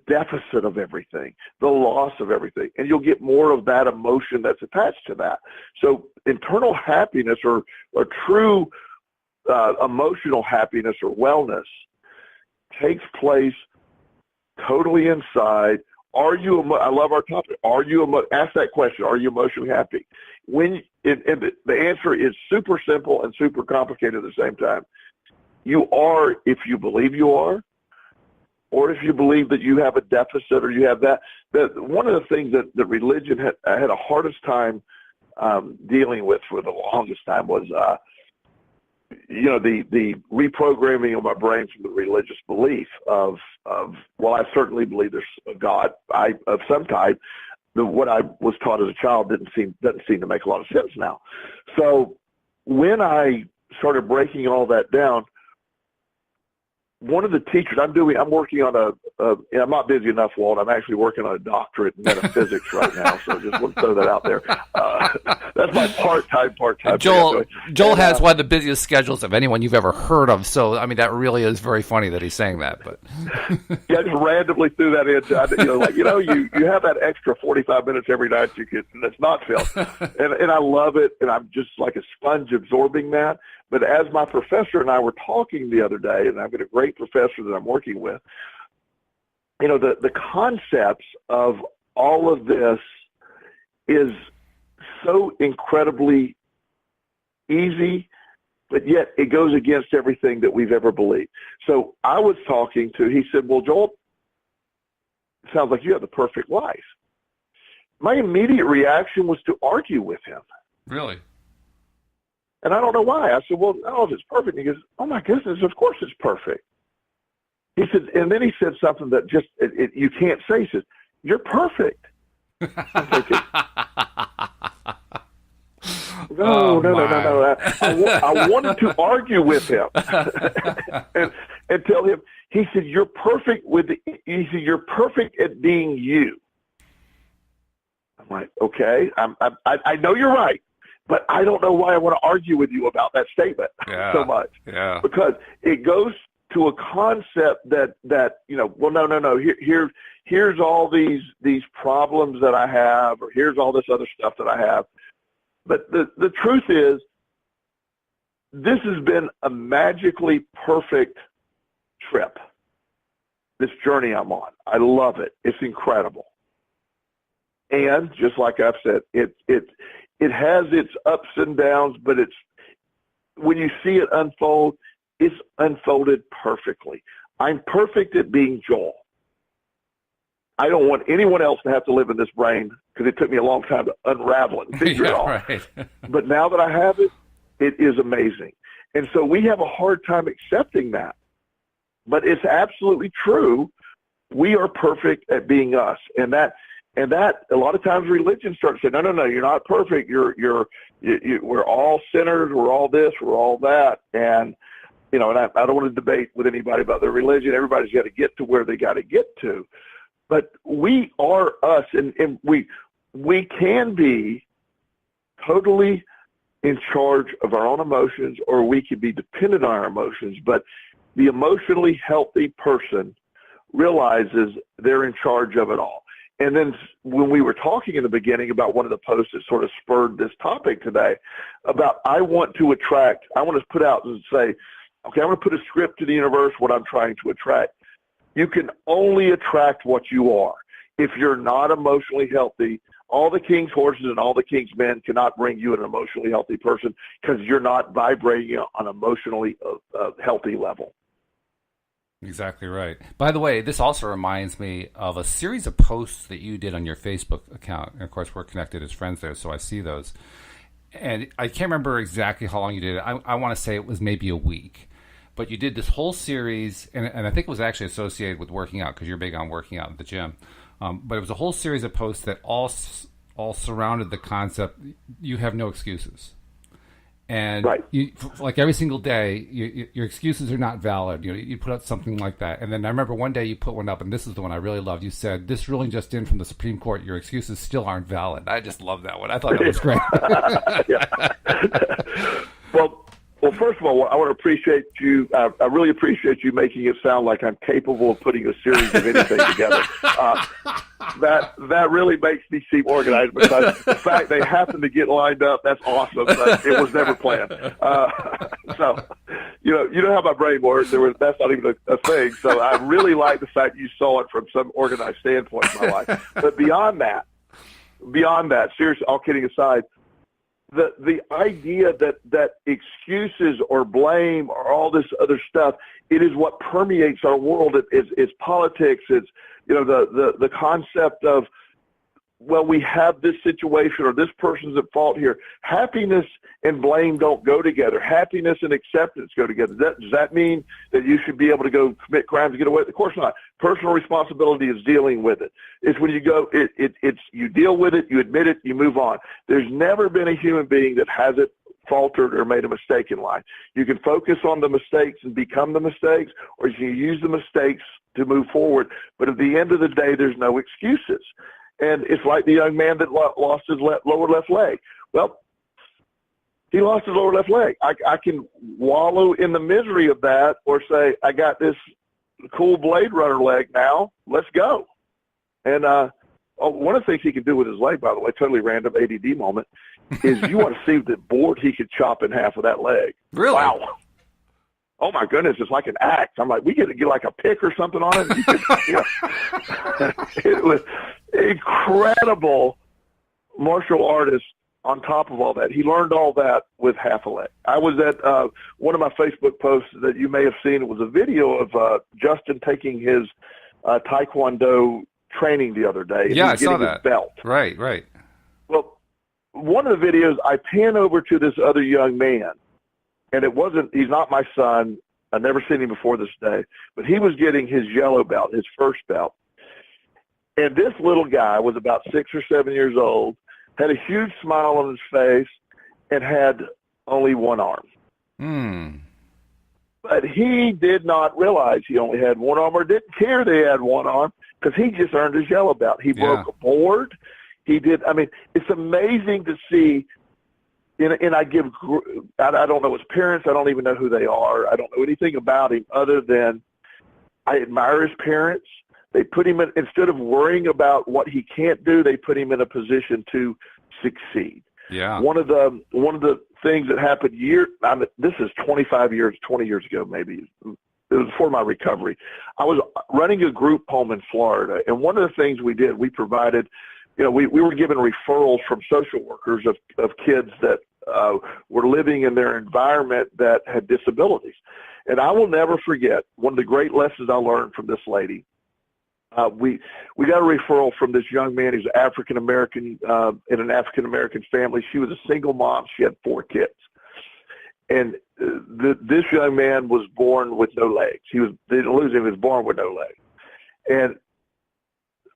deficit of everything, the loss of everything, and you'll get more of that emotion that's attached to that. So internal happiness or true emotional happiness or wellness takes place totally inside. Are you? I love our topic. Are you? Ask that question. Are you emotionally happy? And the answer is super simple and super complicated at the same time. You are if you believe you are, or if you believe that you have a deficit or you have that. One of the things that religion had a hardest time dealing with for the longest time was, the reprogramming of my brain from the religious belief of well, I certainly believe there's a God of some type. What I was taught as a child doesn't seem to make a lot of sense now. So when I started breaking all that down, one of the teachers I'm working on I'm not busy enough, Walt. I'm actually working on a doctorate in metaphysics right now. So just want to throw that out there. That's my part-time. Joel has one of the busiest schedules of anyone you've ever heard of. So, I mean, that really is very funny that he's saying that. But yeah, I just randomly threw that in. You have that extra 45 minutes every night and it's not filled. And I love it. And I'm just like a sponge absorbing that. But as my professor and I were talking the other day, and I've got a great professor that I'm working with, the concepts of all of this is so incredibly easy, but yet it goes against everything that we've ever believed. So I was he said, well, Joel, it sounds like you have the perfect life. My immediate reaction was to argue with him. Really? And I don't know why. I said, well, no, if it's perfect. And he goes, oh, my goodness, of course it's perfect. He said, and then he said something that just you can't say. He says, you're perfect. I'm thinking, no. I wanted to argue with him and tell him, he said, you're perfect you're perfect at being you. I'm like, okay, I know you're right. But I don't know why I want to argue with you about that statement so much. Yeah. Because it goes to a concept that well, no. Here's all these problems that I have, or here's all this other stuff that I have. But the truth is, this has been a magically perfect trip. This journey I'm on. I love it. It's incredible. And just like I've said, it has its ups and downs, but when you see it unfold, it's unfolded perfectly. I'm perfect at being Joel. I don't want anyone else to have to live in this brain because it took me a long time to unravel it and figure it out. Right. But now that I have it, it is amazing. And so we have a hard time accepting that. But it's absolutely true. We are perfect at being us. And that a lot of times religion starts saying, no, you're not perfect. We're all sinners. We're all this. We're all that. And and I don't want to debate with anybody about their religion. Everybody's got to get to where they got to get to. But we are us, and we can be totally in charge of our own emotions, or we can be dependent on our emotions. But the emotionally healthy person realizes they're in charge of it all. And then when we were talking in the beginning about one of the posts that sort of spurred this topic today about I want to put out and say, okay, I'm going to put a script to the universe, what I'm trying to attract. You can only attract what you are. If you're not emotionally healthy, all the king's horses and all the king's men cannot bring you an emotionally healthy person because you're not vibrating on an emotionally healthy level. Exactly right. By the way, this also reminds me of a series of posts that you did on your Facebook account. And of course, we're connected as friends there, so I see those. And I can't remember exactly how long you did it. I want to say it was maybe a week. But you did this whole series, and I think it was actually associated with working out because you're big on working out at the gym. But it was a whole series of posts that all surrounded the concept, you have no excuses. And right. Like every single day, your excuses are not valid. You put out something like that. And then I remember one day you put one up, and this is the one I really loved. You said, this ruling just in from the Supreme Court, your excuses still aren't valid. I just love that one. I thought that was great. Well, first of all, I want to appreciate you. I really appreciate you making it sound like I'm capable of putting a series of anything together. that really makes me seem organized, because the fact they happen to get lined up, that's awesome, but it was never planned. So, you know how my brain works. That's not even a thing. So I really like the fact you saw it from some organized standpoint in my life. But beyond that, seriously, all kidding aside, the idea that excuses or blame or all this other stuff, it is what permeates our world. It's politics. It's, the concept of, well, we have this situation or this person's at fault here. Happiness and blame don't go together. Happiness and acceptance go together. Does that mean that you should be able to go commit crimes to get away? Of course not. Personal responsibility is dealing with it. It's when you go, it's you deal with it, you admit it, you move on. There's never been a human being that hasn't faltered or made a mistake in life. You can focus on the mistakes and become the mistakes, or you can use the mistakes to move forward. But at the end of the day, there's no excuses. And it's like the young man that lost his lower left leg. Well, he lost his lower left leg. I can wallow in the misery of that, or say, I got this cool Blade Runner leg now. Let's go. And one of the things he can do with his leg, by the way, totally random ADD moment, is you want to see the board he could chop in half with that leg. Really? Wow. Oh my goodness, it's like an axe. I'm like, we get to get like a pick or something on it. You could, it was incredible martial artist on top of all that. He learned all that with half a leg. I was at one of my Facebook posts that you may have seen. It was a video of Justin taking his Taekwondo training the other day. Yeah, I saw that. His belt. Right. Well, one of the videos, I pan over to this other young man. And he's not my son. I've never seen him before this day. But he was getting his yellow belt, his first belt. And this little guy was about 6 or 7 years old, had a huge smile on his face, and had only one arm. But he did not realize he only had one arm, or didn't care that he had one arm, because he just earned his yellow belt. He broke a board. It's amazing to see. And I don't know his parents. I don't even know who they are. I don't know anything about him other than I admire his parents. They put him in, instead of worrying about what he can't do, they put him in a position to succeed. Yeah. One of the things that happened this is 20 years ago, maybe. It was before my recovery. I was running a group home in Florida, and one of the things we did, we provided, we were given referrals from social workers of kids that were living in their environment that had disabilities. And I will never forget one of the great lessons I learned from this lady. We got a referral from this young man who's African-American, in an African-American family. She was a single mom. She had 4 kids. And this young man was born with no legs. They didn't lose him. He was born with no legs. And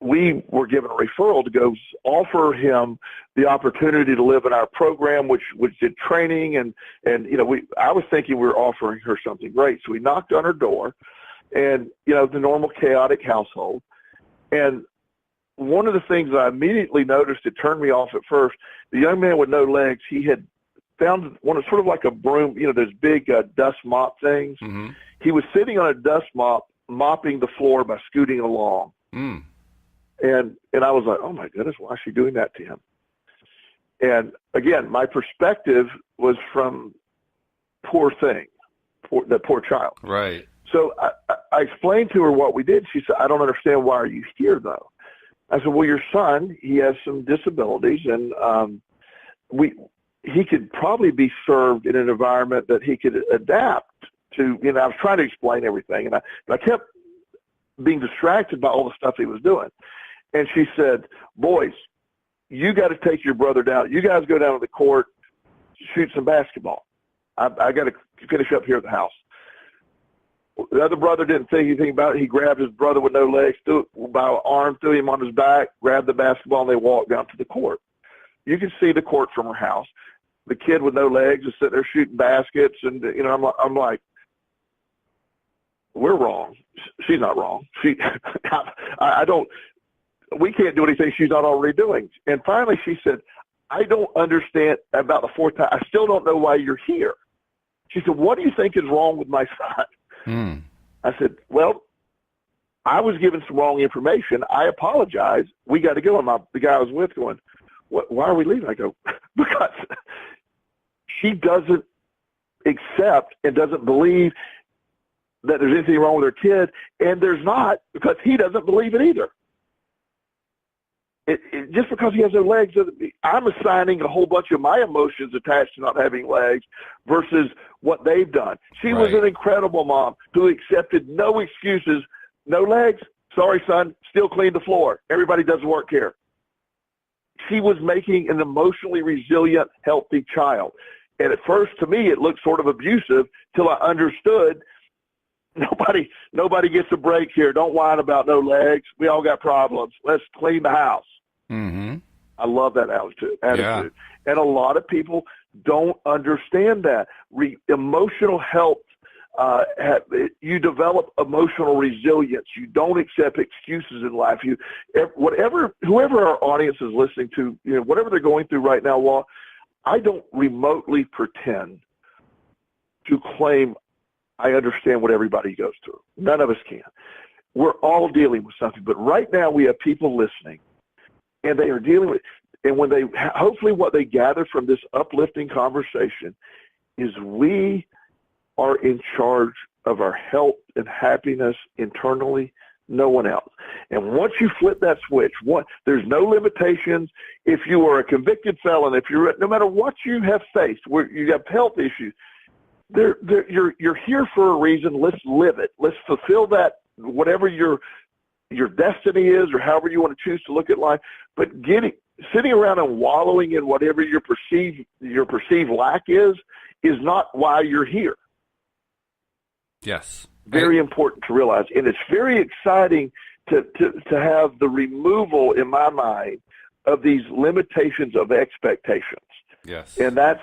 we were given a referral to go offer him the opportunity to live in our program, which did training. And I was thinking we were offering her something great. So we knocked on her door, and, the normal chaotic household. And one of the things that I immediately noticed, it turned me off at first, the young man with no legs, he had found one sort of like a broom, those big dust mop things. Mm-hmm. He was sitting on a dust mop, mopping the floor by scooting along. And I was like, oh my goodness, why is she doing that to him? And again, my perspective was from that poor child. Right. So I explained to her what we did. She said, I don't understand. Why are you here though? I said, well, your son, he has some disabilities, and he could probably be served in an environment that he could adapt to. I was trying to explain everything, and I kept being distracted by all the stuff he was doing. And she said, boys, you got to take your brother down. You guys go down to the court, shoot some basketball. I got to finish up here at the house. The other brother didn't think anything about it. He grabbed his brother with no legs, threw it by an arm, threw him on his back, grabbed the basketball, and they walked down to the court. You can see the court from her house. The kid with no legs is sitting there shooting baskets, and I'm like, we're wrong. She's not wrong. I don't. We can't do anything she's not already doing. And finally, she said, I don't understand about the 4th time. I still don't know why you're here. She said, what do you think is wrong with my son? I said, well, I was given some wrong information. I apologize. We got to go. And the guy I was with going, why are we leaving? I go, because she doesn't accept and doesn't believe that there's anything wrong with her kid, and there's not, because he doesn't believe it either. Just because he has no legs, I'm assigning a whole bunch of my emotions attached to not having legs versus what they've done. She was an incredible mom who accepted no excuses. No legs? Sorry, son. Still clean the floor. Everybody does work here. She was making an emotionally resilient, healthy child. And at first, to me, it looked sort of abusive till I understood nobody gets a break here. Don't whine about no legs. We all got problems. Let's clean the house. Mm-hmm. I love that attitude. Yeah. And a lot of people don't understand that. Emotional health, you develop emotional resilience. You don't accept excuses in life. Whoever our audience is listening to, whatever they're going through right now, Walt, I don't remotely pretend to claim I understand what everybody goes through. None of us can. We're all dealing with something. But right now we have people listening, and they are dealing with, and when hopefully what they gather from this uplifting conversation is we are in charge of our health and happiness internally, no one else. And once you flip that switch, there's no limitations. If you are a convicted felon, no matter what you have faced, where you have health issues, you're here for a reason. Let's live it. Let's fulfill that, whatever your destiny is, or however you want to choose to look at life. But sitting around and wallowing in whatever your perceived lack is not why you're here. Yes. Very important to realize. And it's very exciting to have the removal in my mind of these limitations of expectations. Yes. And that's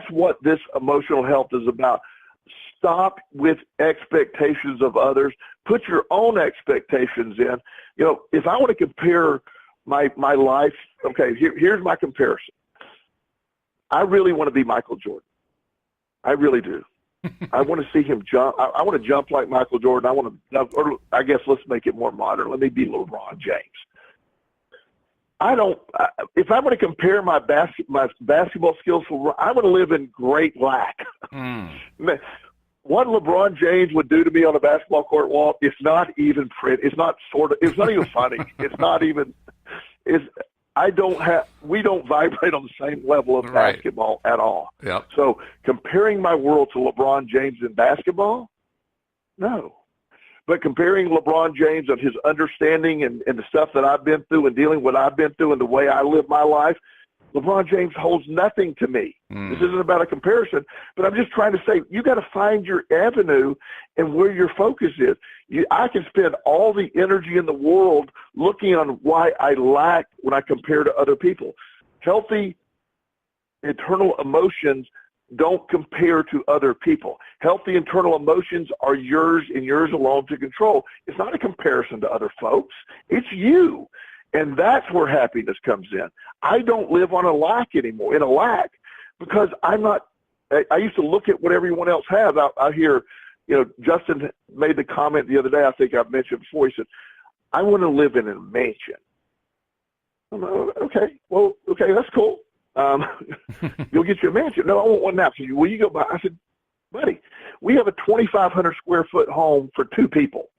what this emotional health is about. Stop with expectations of others. Put your own expectations in. If I want to compare my life, okay, here's my comparison. I really want to be Michael Jordan. I really do. I want to see him jump. I want to jump like Michael Jordan. I guess let's make it more modern. Let me be LeBron James. If I want to compare my basketball skills, I want to live in great lack. What LeBron James would do to me on a basketball court, Walt, it's not even pretty. It's not even funny. It's not even, we don't vibrate on the same level of basketball at all. Yep. So comparing my world to LeBron James in basketball, no. But comparing LeBron James of his understanding and the stuff that I've been through and dealing with what I've been through and the way I live my life, LeBron James holds nothing to me. This isn't about a comparison, but I'm just trying to say you got to find your avenue and where your focus is. I can spend all the energy in the world looking on why I lack when I compare to other people. Healthy internal emotions don't compare to other people. Healthy internal emotions are yours and yours alone to control. It's not a comparison to other folks. It's you. And that's where happiness comes in. I don't live in a lack, because I used to look at what everyone else has. I hear, Justin made the comment the other day, I think I've mentioned before. He said, I want to live in a mansion. I'm like, okay, that's cool. You'll get you a mansion. No, I want one now. So will you go buy? I said, buddy, we have a 2,500 square foot home for two people.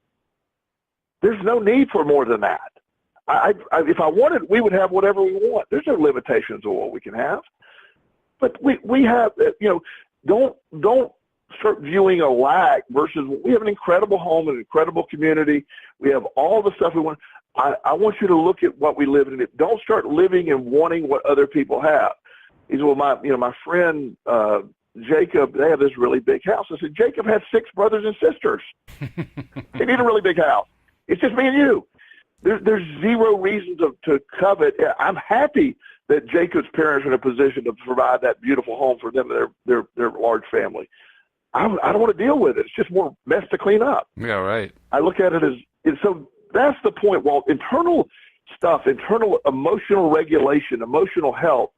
There's no need for more than that. If I wanted, we would have whatever we want. There's no limitations on what we can have. But we have, don't start viewing a lack versus we have an incredible home, an incredible community. We have all the stuff we want. I want you to look at what we live in. Don't start living and wanting what other people have. He said, well, my friend Jacob, they have this really big house. I said, Jacob had 6 brothers and sisters. They need a really big house. It's just me and you. There's zero reason to covet. I'm happy that Jacob's parents are in a position to provide that beautiful home for them and their large family. I don't want to deal with it. It's just more mess to clean up. Yeah, right. I look at it as so. That's the point. Well, internal stuff, internal emotional regulation, emotional health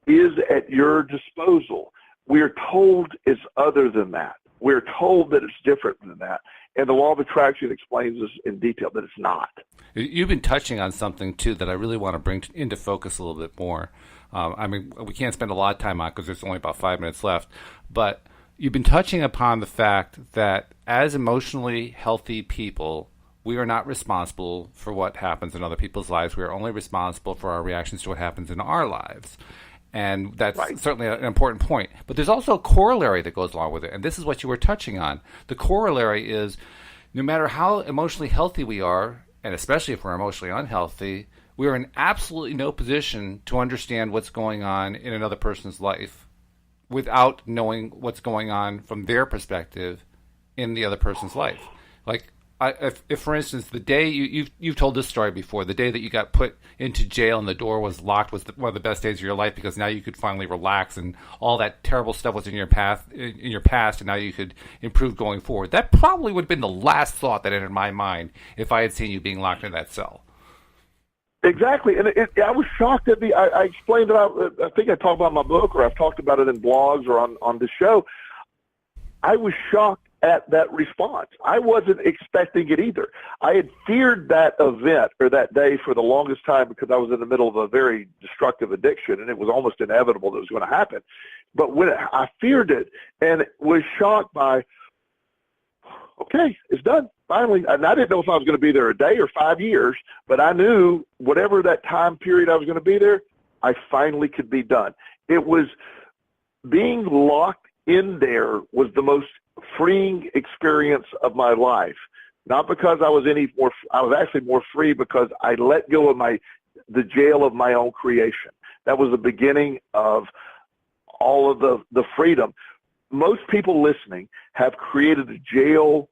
is at your disposal. We are told it's other than that. We're told that it's different than that. And the law of attraction explains this in detail that it's not. You've been touching on something, too, that I really want to bring into focus a little bit more. I mean, we can't spend a lot of time on it because there's only about 5 minutes left. But you've been touching upon the fact that as emotionally healthy people, we are not responsible for what happens in other people's lives. We are only responsible for our reactions to what happens in our lives. And that's certainly an important point. But there's also a corollary that goes along with it. And this is what you were touching on. The corollary is no matter how emotionally healthy we are, and especially if we're emotionally unhealthy, we are in absolutely no position to understand what's going on in another person's life without knowing what's going on from their perspective in the other person's life. Like, if for instance, the day you've told this story before, the day that you got put into jail and the door was locked was one of the best days of your life because now you could finally relax and all that terrible stuff was in your past, and now you could improve going forward. That probably would have been the last thought that entered my mind if I had seen you being locked in that cell. Exactly, and I was shocked at I explained it out. I think I talked about it in my book, or I've talked about it in blogs or on the show. I was shocked at that response. I wasn't expecting it either. I had feared that event or that day for the longest time because I was in the middle of a very destructive addiction, and it was almost inevitable that it was going to happen. But when I feared it and was shocked by, okay, it's done. Finally, and I didn't know if I was going to be there a day or 5 years, but I knew whatever that time period I was going to be there, I finally could be done. It was being locked in there was the most freeing experience of my life. Not because I was I was actually more free because I let go of the jail of my own creation. That was the beginning of all of the freedom. Most people listening have created a jail,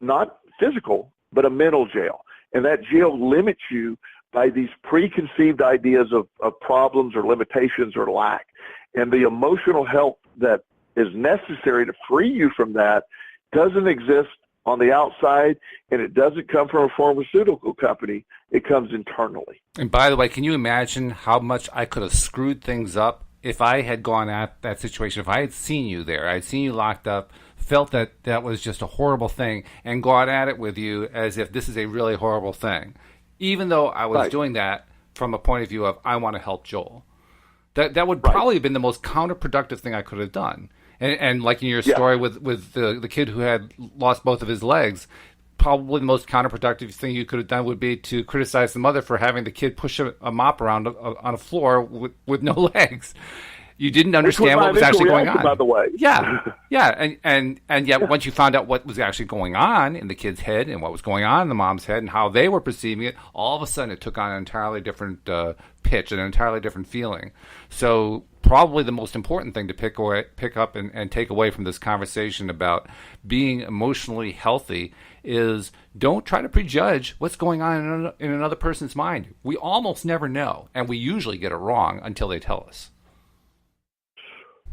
not physical, but a mental jail. And that jail limits you by these preconceived ideas of problems or limitations or lack. And the emotional help that is necessary to free you from that doesn't exist on the outside, and it doesn't come from a pharmaceutical company. It comes internally. And by the way, can you imagine how much I could have screwed things up if I had gone at that situation, if I had seen you there, I had seen you locked up, felt that that was just a horrible thing, and gone at it with you as if this is a really horrible thing, even though I was doing that from a point of view of I want to help Joel. That would probably have been the most counterproductive thing I could have done. And like in your story with the kid who had lost both of his legs, probably the most counterproductive thing you could have done would be to criticize the mother for having the kid push a mop around on a floor with no legs. You didn't understand what was actually going on. By the way. Yeah. And yet once you found out what was actually going on in the kid's head and what was going on in the mom's head and how they were perceiving it, all of a sudden it took on an entirely different pitch, an entirely different feeling. So probably the most important thing to pick up and take away from this conversation about being emotionally healthy is don't try to prejudge what's going on in another person's mind. We almost never know, and we usually get it wrong until they tell us.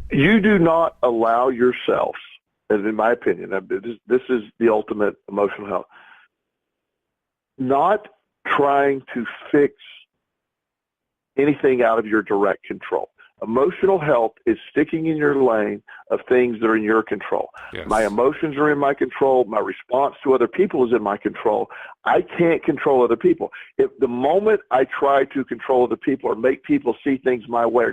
You do not allow yourself, and in my opinion, this is the ultimate emotional health, not trying to fix anything out of your direct control. Emotional health is sticking in your lane of things that are in your control. Yes. My emotions are in my control. My response to other people is in my control. I can't control other people. If the moment I try to control other people or make people see things my way,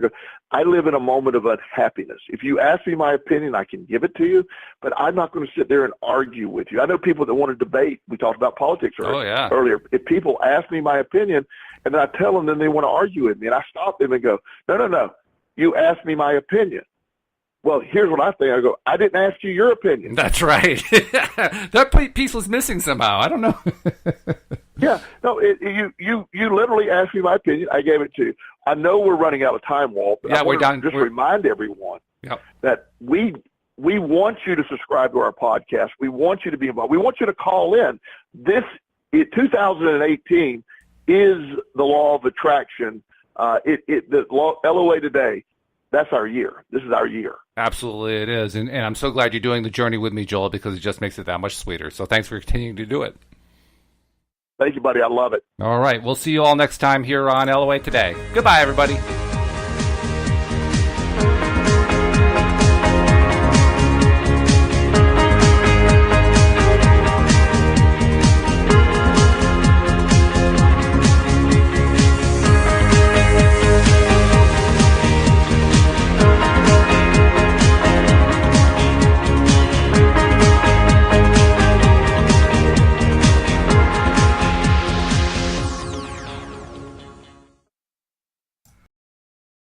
I live in a moment of unhappiness. If you ask me my opinion, I can give it to you, but I'm not going to sit there and argue with you. I know people that want to debate. We talked about politics earlier. If people ask me my opinion and then I tell them, then they want to argue with me, and I stop them and go, no. You asked me my opinion. Well, here's what I think. I go, I didn't ask you your opinion. That's right. That piece was missing somehow. I don't know. Yeah. No, you literally asked me my opinion. I gave it to you. I know we're running out of time, Walt, but I want to just remind everyone that we want you to subscribe to our podcast. We want you to be involved. We want you to call in. 2018 is the law of attraction. The LOA today, that's our year. This is our year. Absolutely it is. And I'm so glad you're doing the journey with me, Joel, because it just makes it that much sweeter. So thanks for continuing to do it. Thank you, buddy. I love it. All right. We'll see you all next time here on LOA Today. Goodbye, everybody.